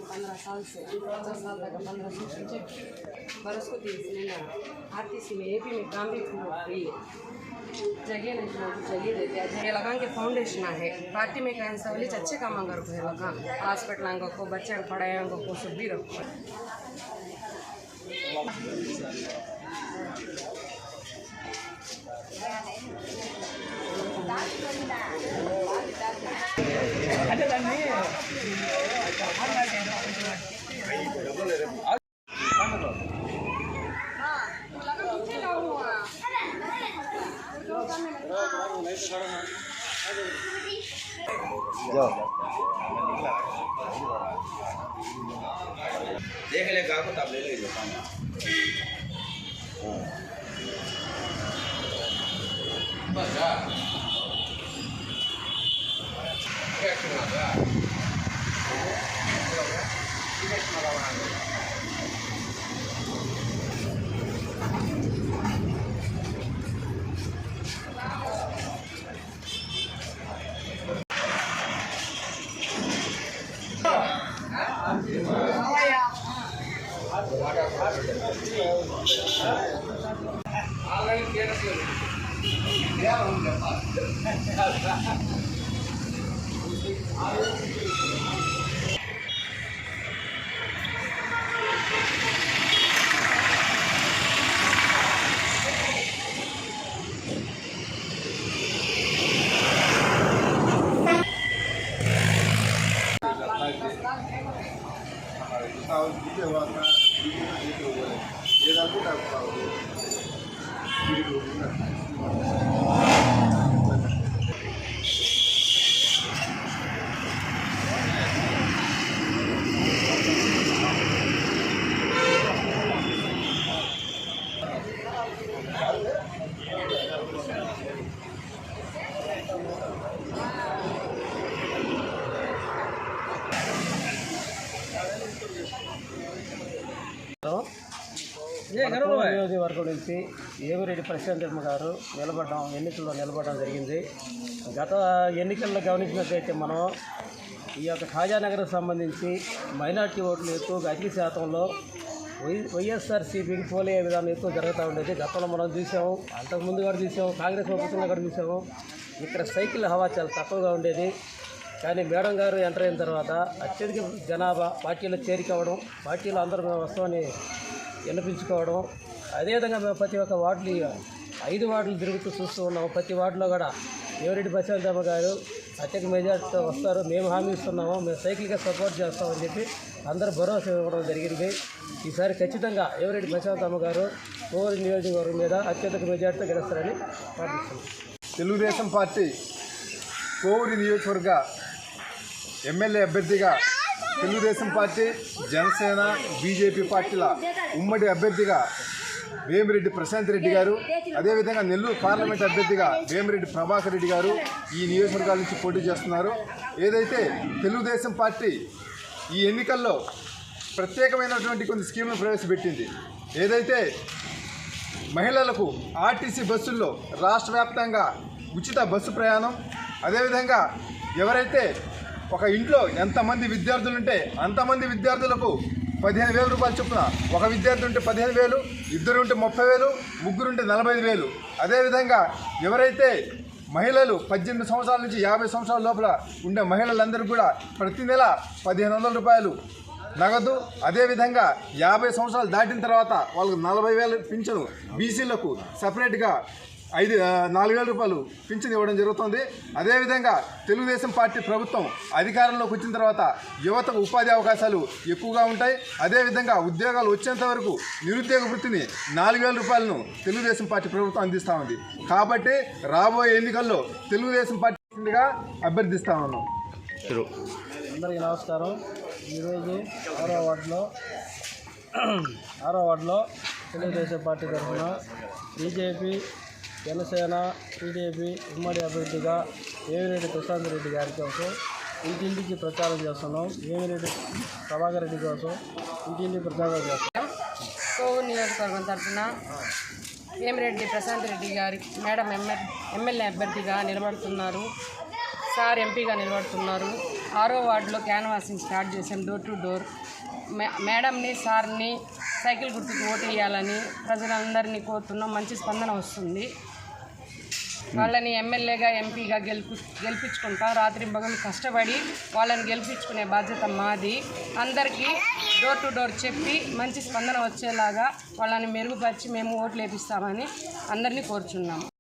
पंद्रह साल से 50 साल तक 15 सेक्शन चेक बरस को 30 आरटीसी में एपी में काम भी फ्री है जगह नहीं जगह देते हैं जगह लगा के फाउंडेशन है पार्टी में कहीं सब अच्छे काम अगर को लगा हॉस्पिटल को बच्चे पढ़ाए को सब भी रखो देख ले गाको तब ले लो बस जा क्या करना है నియోజకవర్గం నుంచి ఏమిరెడ్డి ప్రశాంతమ్మ గారు ఎన్నికల్లో నిలబడడం జరిగింది. గత ఎన్నికల్లో గమనించినట్లయితే మనం ఈ యొక్క ఖాజానగర్కు సంబంధించి మైనార్టీ ఓట్లు ఎక్కువగా అధిక శాతంలో వైఎస్ఆర్సీపీకి పోలే విధానం ఎక్కువ జరుగుతూ ఉండేది. గతంలో మనం చూసాము, అంతకుముందు కూడా చూసాము, కాంగ్రెస్ ప్రభుత్వంలో కూడా చూసాము. ఇక్కడ సైకిల్ హవా చాలా తక్కువగా ఉండేది. కానీ మేడం గారు ఎంటర్ అయిన తర్వాత అత్యధిక జనాభా పార్టీలో చేరికవడం, పార్టీలో అందరూ వస్తామని వినిపించుకోవడం, అదేవిధంగా మేము ప్రతి ఒక్క వార్డులు 5 వార్డులు తిరుగుతూ చూస్తూ ఉన్నాము. ప్రతి వార్డులో కూడా ఏమిరెడ్డి ప్రశాంతమ్మ గారు అత్యధిక మెజార్టీతో వస్తారు, మేము హామీ ఇస్తున్నాము, మేము సైకిల్గా సపోర్ట్ చేస్తామని చెప్పి అందరూ భరోసా ఇవ్వడం జరిగింది. ఈసారి ఖచ్చితంగా ఏమిరెడ్డి ప్రశాంతమ్మ గారు కోవూరు నియోజకవర్గం మీద అత్యధిక మెజార్టీతో గెలుస్తారని ప్రార్థిస్తున్నాం. తెలుగుదేశం పార్టీ కోవూరు నియోజకవర్గ ఎమ్మెల్యే అభ్యర్థిగా తెలుగుదేశం పార్టీ, జనసేన, బీజేపీ పార్టీల ఉమ్మడి అభ్యర్థిగా వేమిరెడ్డి ప్రశాంత్ రెడ్డి గారు, అదేవిధంగా నెల్లూరు పార్లమెంట్ అభ్యర్థిగా వేమిరెడ్డి ప్రభాకర్ రెడ్డి గారు ఈ నియోజకవర్గాల నుంచి పోటీ చేస్తున్నారు. ఏదైతే తెలుగుదేశం పార్టీ ఈ ఎన్నికల్లో ప్రత్యేకమైనటువంటి కొన్ని స్కీములు ప్రవేశపెట్టింది. ఏదైతే మహిళలకు ఆర్టీసీ బస్సుల్లో రాష్ట్ర వ్యాప్తంగా ఉచిత బస్సు ప్రయాణం, అదేవిధంగా ఎవరైతే ఒక ఇంట్లో ఎంతమంది విద్యార్థులుంటే అంతమంది విద్యార్థులకు 15,000 రూపాయలు చొప్పున, ఒక విద్యార్థి ఉంటే 15,000, ఇద్దరు ఉంటే 30,000, ముగ్గురు ఉంటే 45,000. అదేవిధంగా ఎవరైతే మహిళలు 18 సంవత్సరాల నుంచి 50 సంవత్సరాల లోపల ఉండే మహిళలందరూ కూడా ప్రతి నెల 1,500 రూపాయలు నగదు, అదేవిధంగా 50 సంవత్సరాలు దాటిన తర్వాత వాళ్ళకు 40,000 పింఛను, బీసీలకు సపరేట్గా 4,000 రూపాయలు పింఛన్ ఇవ్వడం జరుగుతుంది. అదేవిధంగా తెలుగుదేశం పార్టీ ప్రభుత్వం అధికారంలోకి వచ్చిన తర్వాత యువతకు ఉపాధి అవకాశాలు ఎక్కువగా ఉంటాయి. అదేవిధంగా ఉద్యోగాలు వచ్చేంత వరకు నిరుద్యోగ వృత్తిని 4,000 రూపాయలను తెలుగుదేశం పార్టీ ప్రభుత్వం అందిస్తూ ఉంది. కాబట్టి రాబోయే ఎన్నికల్లో తెలుగుదేశం పార్టీగా అభ్యర్థిస్తా ఉన్నాం. అందరికీ నమస్కారం. ఈరోజు 6వ వార్డులో తెలుగుదేశం పార్టీ తరఫున బీజేపీ, జనసేన, టీడీపీ ఉమ్మడి అభ్యర్థిగా వేమిరెడ్డి ప్రశాంత్ రెడ్డి గారి కోసం ఇంటింటికి ప్రచారం చేస్తున్నాం. వేమిరెడ్డి ప్రభాకర్ రెడ్డి కోసం ఇంటింటికి ప్రచారం చేస్తున్నాం. కోవూరు నియోజకవర్గం తరఫున వేమిరెడ్డి ప్రశాంత్ రెడ్డి గారి మేడం ఎమ్మెల్యే అభ్యర్థిగా నిలబడుతున్నారు. సార్ ఎంపీగా నిలబడుతున్నారు. 6వ వార్డులో క్యాన్వాసింగ్ స్టార్ట్ చేసాం, డోర్ టు డోర్. మేడంని, సార్ని సైకిల్ గుర్తుకు ఓటు వేయాలని ప్రజలందరినీ కోరుతున్నాం. మంచి స్పందన వస్తుంది. వాళ్ళని ఎమ్మెల్యేగా, ఎంపీగా గెలిపించుకుంటాం. రాత్రింబగలు కష్టపడి వాళ్ళని గెలిపించుకునే బాధ్యత మాది. అందరికీ డోర్ టు డోర్ చెప్పి మంచి స్పందన వచ్చేలాగా వాళ్ళని మెరుగుపరిచి మేము ఓట్లు వేపిస్తామని అందరినీ కోరుచున్నాము.